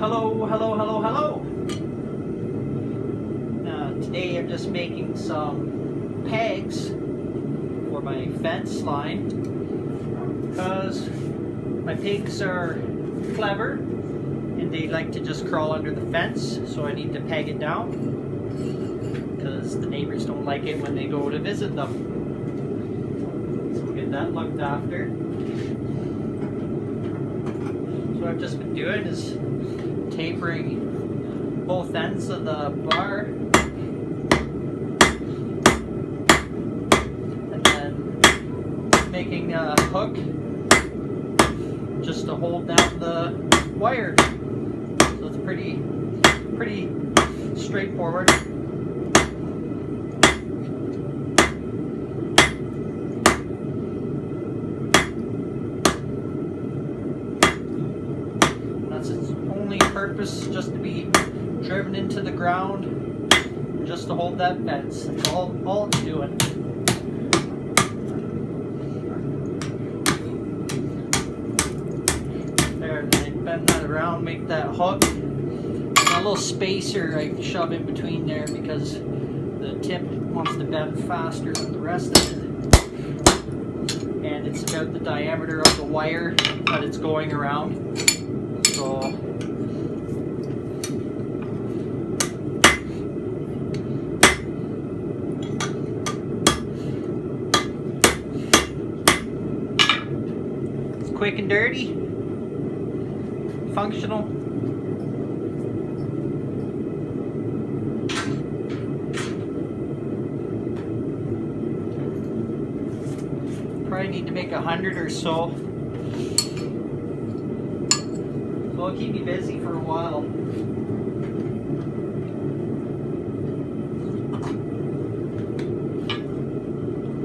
Hello, hello, hello, hello. Today I'm just making some pegs for my fence line because my pigs are clever and they like to just crawl under the fence, so I need to peg it down because the neighbors don't like it when they go to visit them. So we'll get that looked after. So what I've just been doing is tapering both ends of the bar and then making a hook just to hold down the wire. So it's pretty straightforward. That's its only purpose, just to be driven into the ground, just to hold that fence. That's all it's doing. There, and I bend that around, make that hook. And a little spacer I shove in between there because the tip wants to bend faster than the rest of it. And it's about the diameter of the wire that it's going around. So it's quick and dirty, functional. Probably need to make 100 or so. So it'll keep me busy for a while.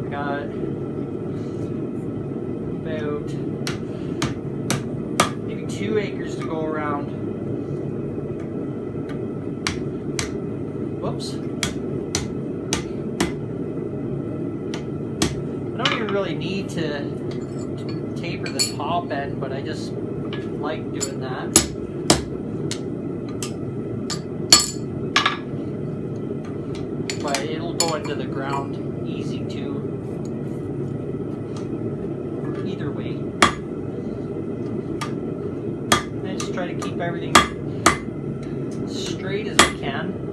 I got about maybe 2 acres to go around. Whoops. I don't even really need to taper the top end, but I just like doing that. But it'll go into the ground easy too. Either way. I just try to keep everything straight as I can.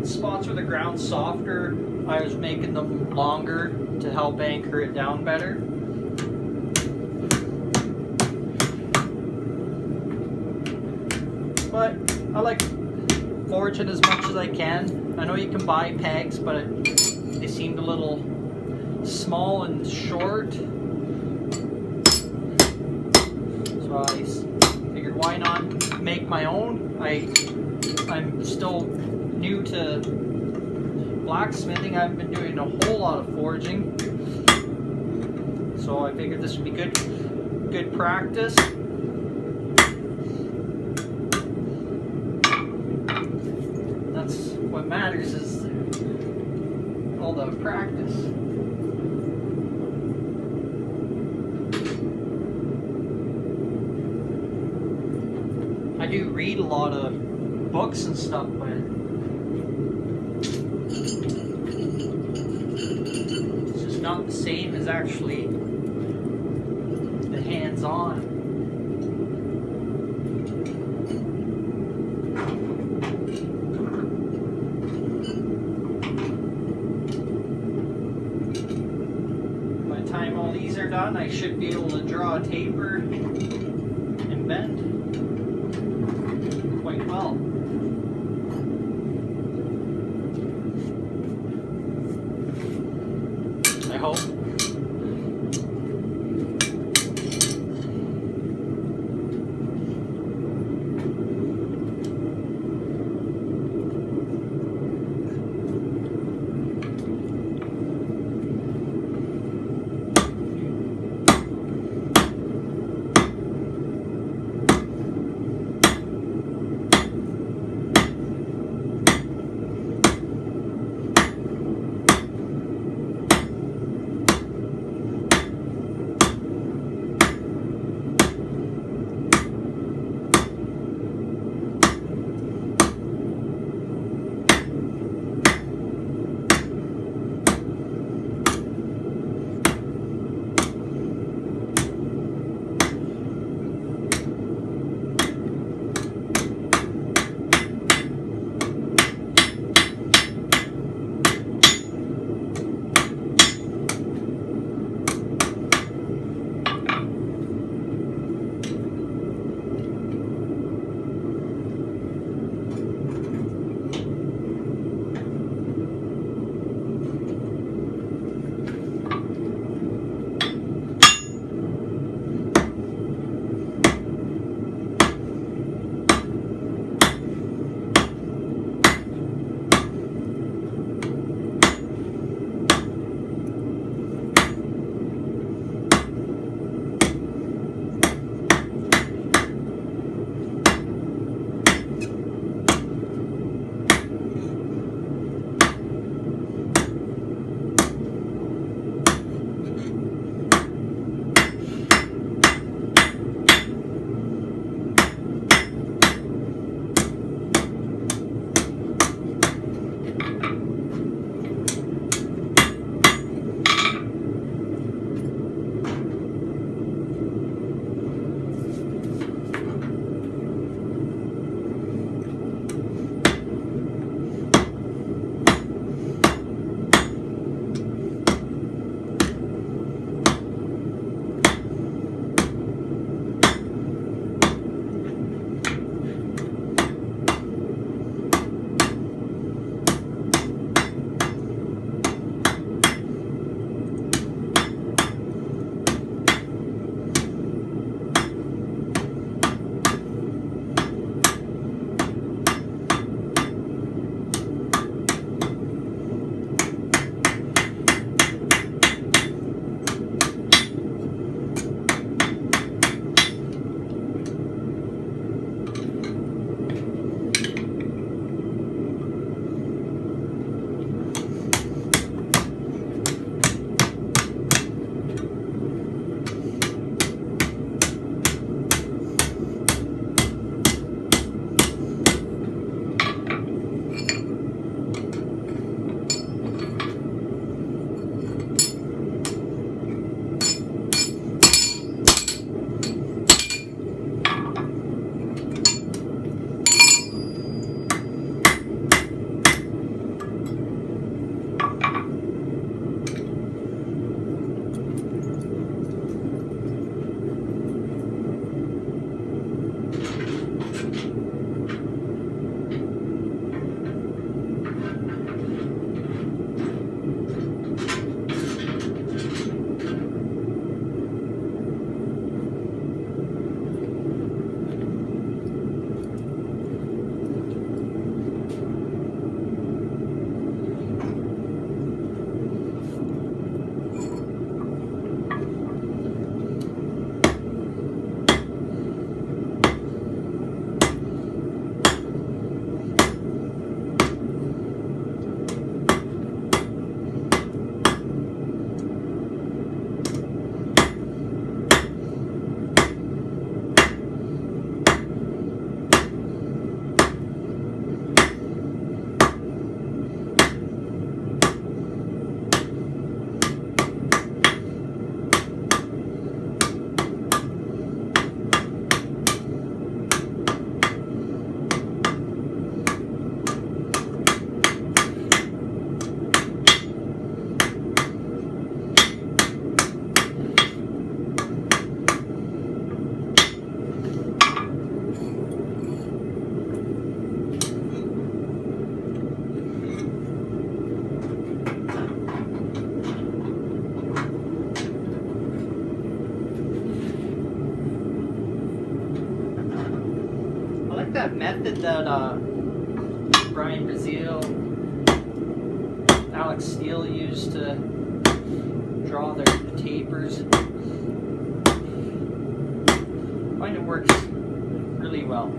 spots where the ground's softer, I was making them longer to help anchor it down better. But I like forging as much as I can. I know you can buy pegs, but they seemed a little small and short. So I figured, why not make my own? I'm still new to blacksmithing. I haven't been doing a whole lot of forging. So I figured this would be good practice. That's what matters, is all the practice. I do read a lot of books and stuff, but it's just not the same as actually the hands-on. By the time all these are done, I should be able to draw a taper and bend quite well. I hope. that method that Brian Brazil, Alex Steele used to draw their tapers, I find it works really well.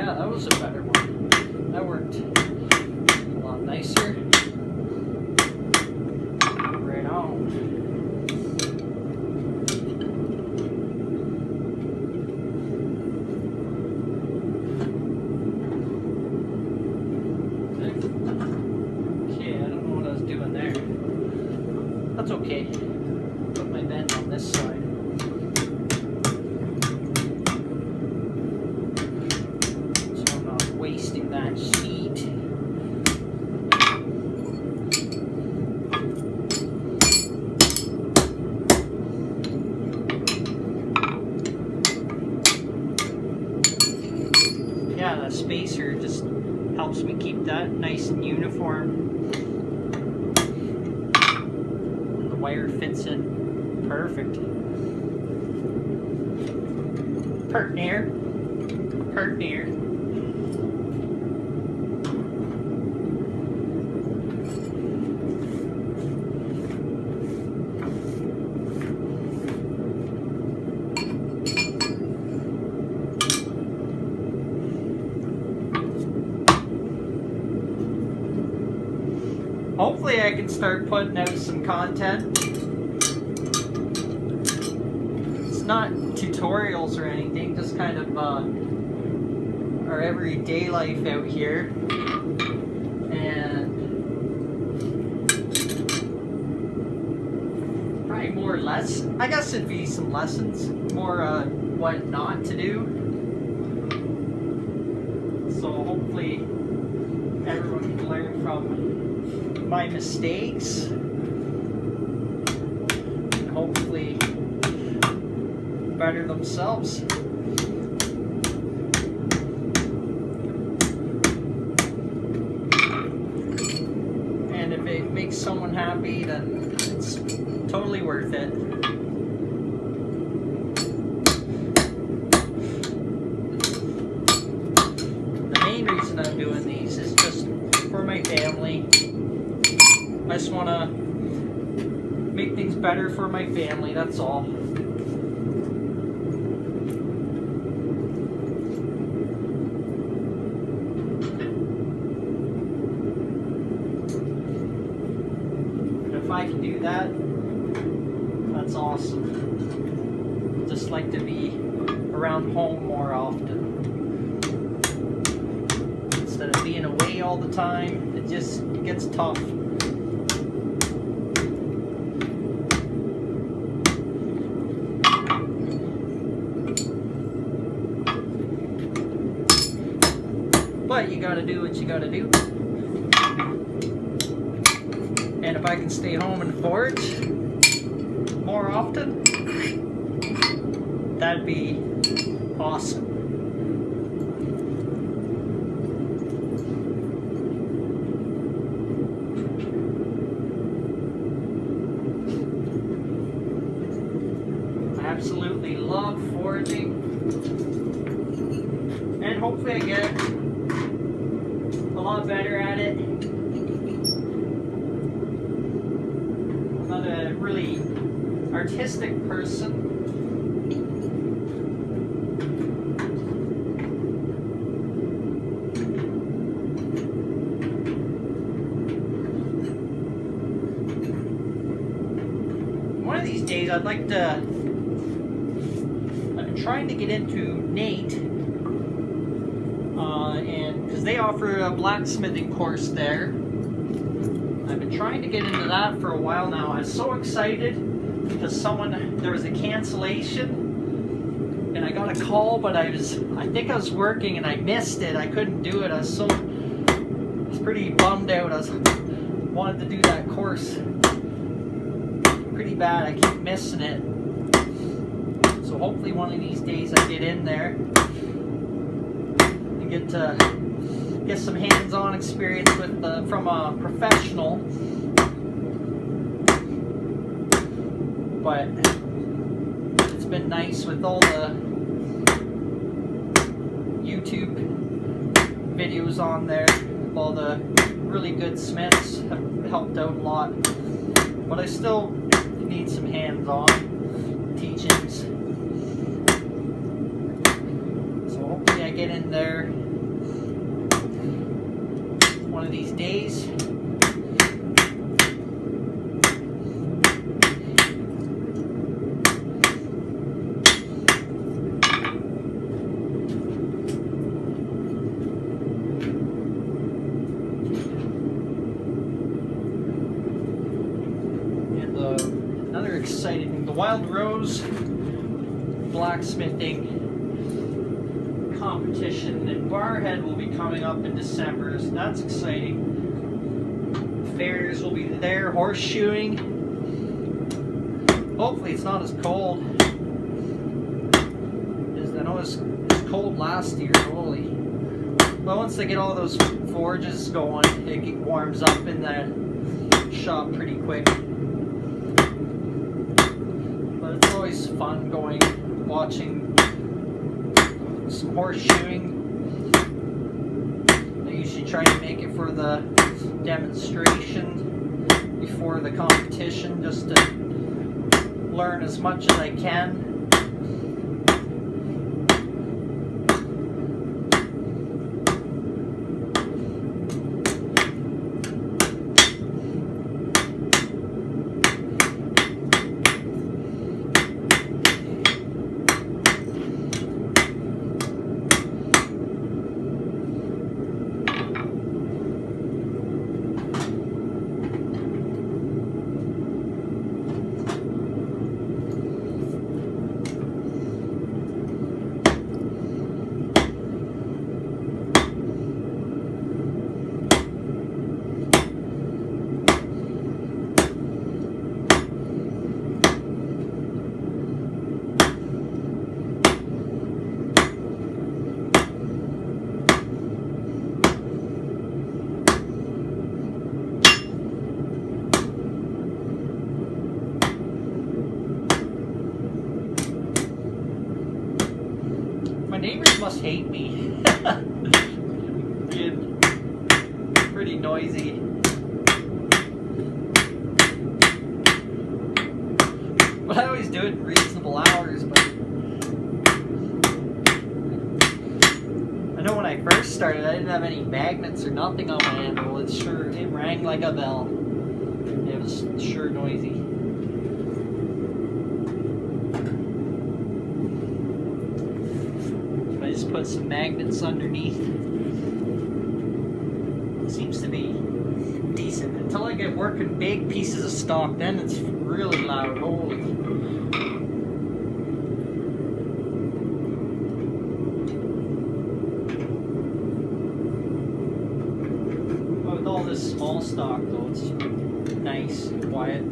That was a better one. That worked a lot nicer. Right on. Okay, I don't know what I was doing there. That's okay. Put my bend on this side. Wasting that sheet. Yeah, that spacer just helps me keep that nice and uniform. And the wire fits in perfect. Pert near. Pert near. Hopefully I can start putting out some content. It's not tutorials or anything, just kind of our everyday life out here. And probably more or less, I guess it'd be some lessons, more what not to do. So hopefully everyone can learn from my mistakes and hopefully better themselves. And if it makes someone happy, then it's totally worth it. The main reason I'm doing these is just for my family. I just want to make things better for my family, that's all. And if I can do that, that's awesome. Just like to be around home more often. Instead of being away all the time, it gets tough. But you gotta do what you gotta do. And if I can stay home and forage more often, that'd be awesome. hopefully I get a lot better at it. I'm not a really artistic person. One of these days I'd like to, I've been trying to get into Nate, and because they offer a blacksmithing course there. I've been trying to get into that for a while now. I was so excited because there was a cancellation and I got a call, but I think I was working and I missed it. I couldn't do it. I was pretty bummed out. I wanted to do that course pretty bad. I keep missing it. So hopefully one of these days I get in there and get some hands-on experience from a professional. But it's been nice with all the YouTube videos on there. All the really good smiths have helped out a lot. But I still need some hands-on teachings. So hopefully I get in there one of these days. And another exciting thing, the Wild Rose blacksmithing competition in Barrhead will be coming up in December, so that's exciting. Fairs will be there, horseshoeing. Hopefully it's not as cold. I know it was cold last year, holy. But once they get all those forges going, it warms up in the shop pretty quick. But it's always fun watching some horseshoeing. I usually try to make it for the demonstration before the competition, just to learn as much as I can. My neighbors must hate me. Being pretty noisy. But I always do it in reasonable hours, but I know when I first started I didn't have any magnets or nothing on my handle. It rang like a bell. It was sure noisy. Just put some magnets underneath. It seems to be decent until I get working big pieces of stock. Then it's really loud. Holy. But with all this small stock though, it's nice and quiet.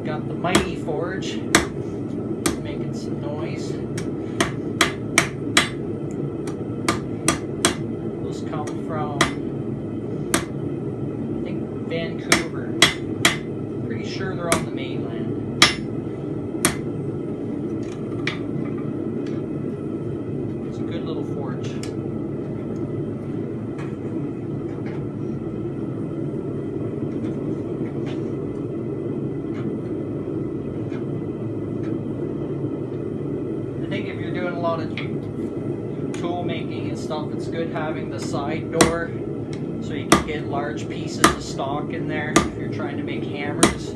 Got the Mighty Forge making some noise. little forge. I think if you're doing a lot of tool making and stuff, it's good having the side door so you can get large pieces of stock in there if you're trying to make hammers.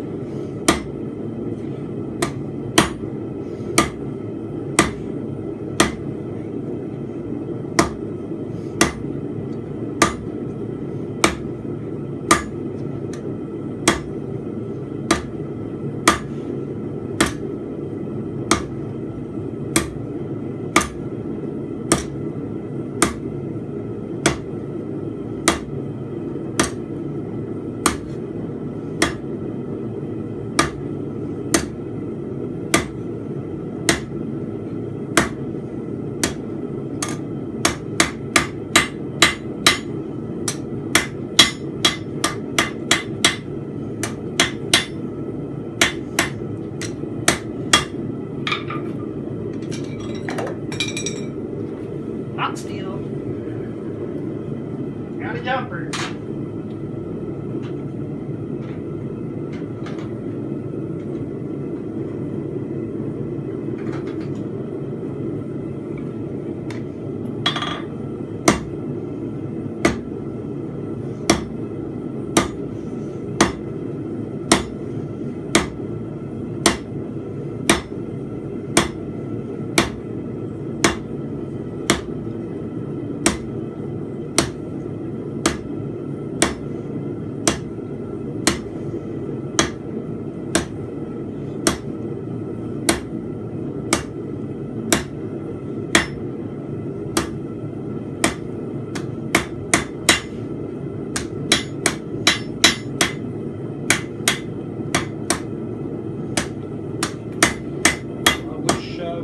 Hot steel. Got a jumper.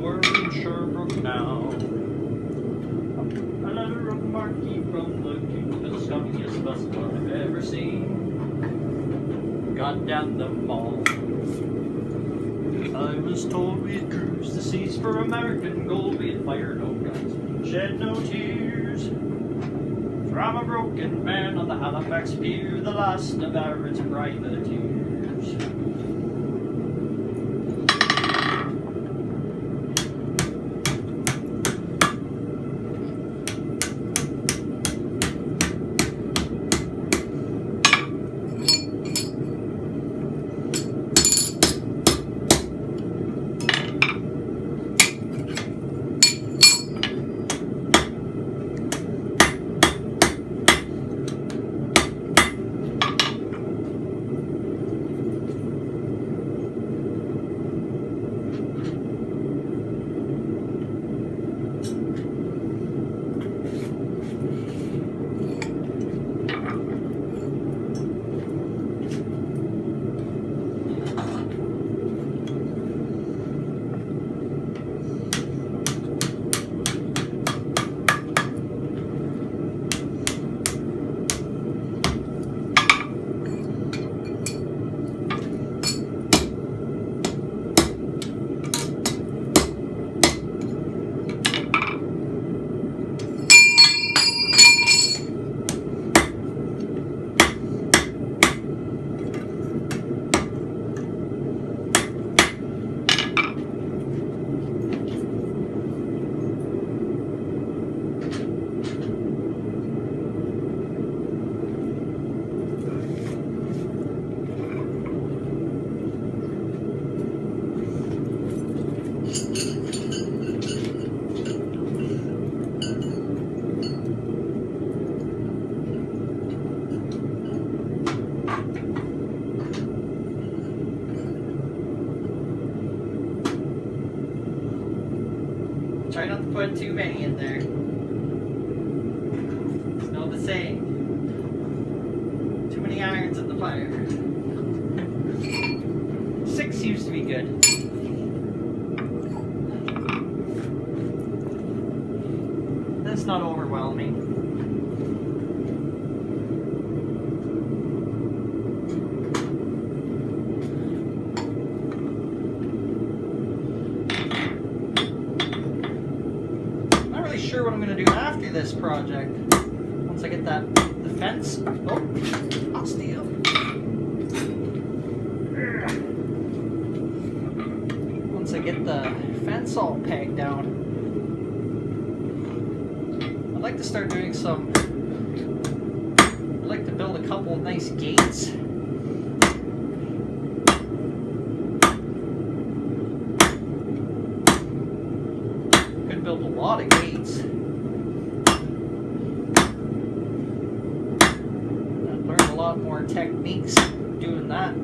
We're in Sherbrooke now. A letter of Marquis from the king, the scummiest vessel I've ever seen. Got down the mall. I was told we'd cruise the seas for American gold. We'd fire no guns, shed no tears. For I'm a broken man on the Halifax pier, the last of Barrett's privateers. Try not to put too many in there. It's not the same. Too many irons in the fire. 6 seems to be good. That's not overwhelming. Sure what I'm going to do after this project. Once I get the fence. Oh, I'll steal. Once I get the fence all pegged down, I'd like to start doing some. I'd like to build a couple of nice gates. Could build a lot of gates. I've learned a lot more techniques doing that.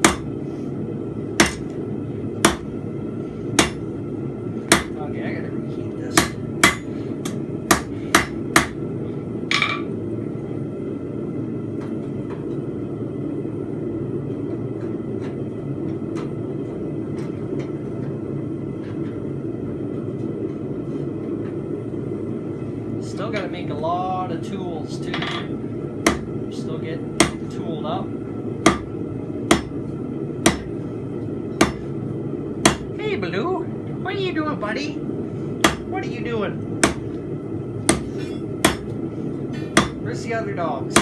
Okay, I gotta reheat this. Still got to make a lot of tools too. Still getting tooled up. Hey Baloo, what are you doing, buddy? What are you doing? Where's the other dogs?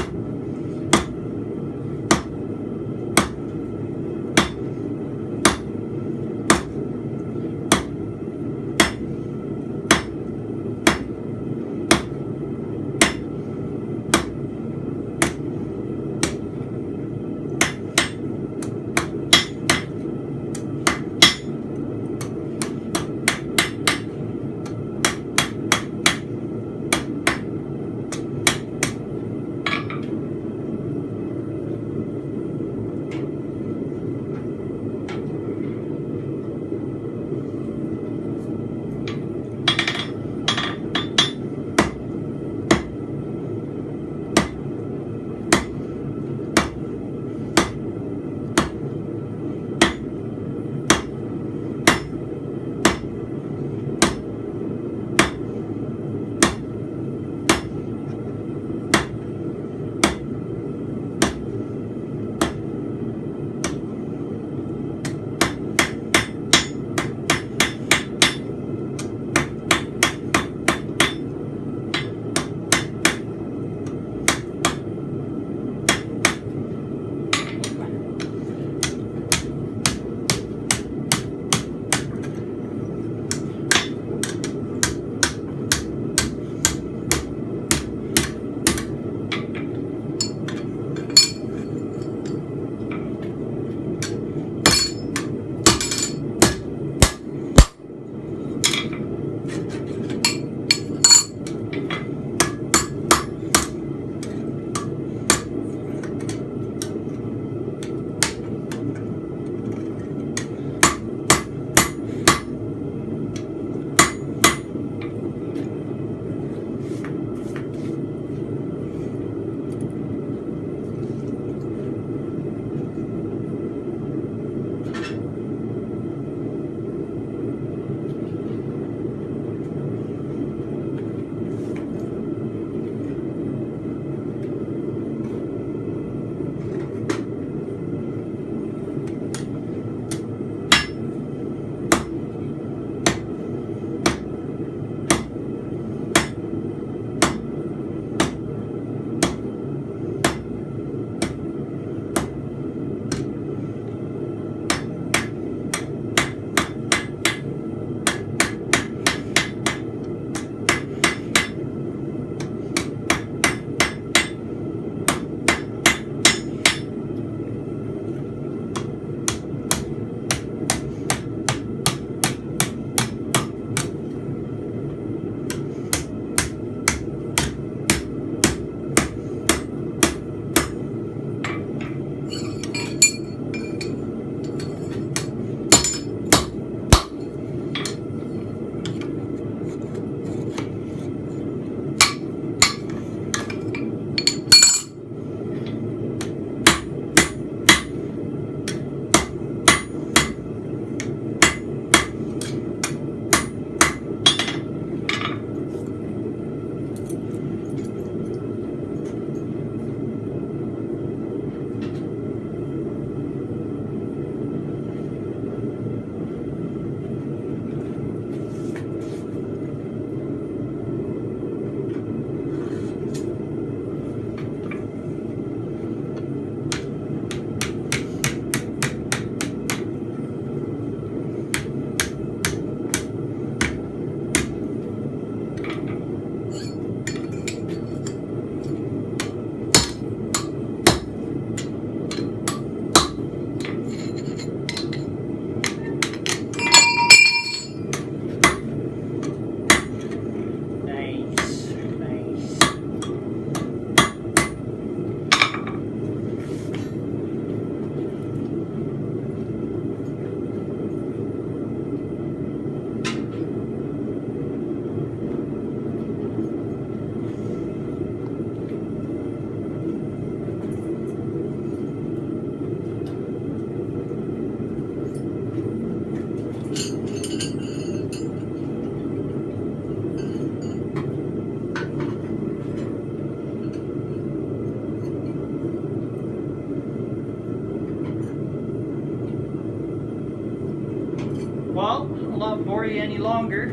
Well, I'll not bore you any longer.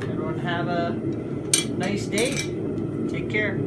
Everyone have a nice day. Take care.